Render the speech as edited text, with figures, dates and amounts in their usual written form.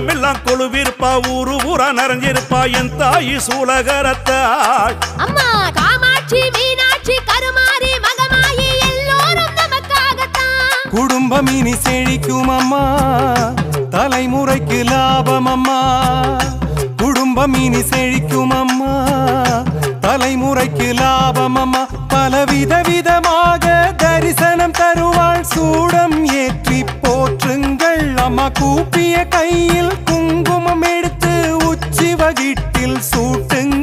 உலகமெல்லாம் கொழுவிருப்பா ஊரு ஊரா நிறைஞ்சிருப்பா என் தாயி சூலகரத்தாள் அம்மா காமாட்சி மீனாட்சி கருமாரி மகமாயி எல்லோரும் நமக்காகத்தான் குடும்பம் இனி செழிக்கும் அம்மா தலைமுறைக்கு லாபம் அம்மா குடும்பம் இனி செழிக்கும் அம்மா தலைமுறைக்கு லாபம் அம்மா பலவித விதமாக தரிசனம் தருவாள் சூடம் ஏற்றி போற்றுங்கள் அம்மா கூப்பிய கையில் குங்குமம் எடுத்து உச்சி வகிட்டில் சூட்டுங்கள்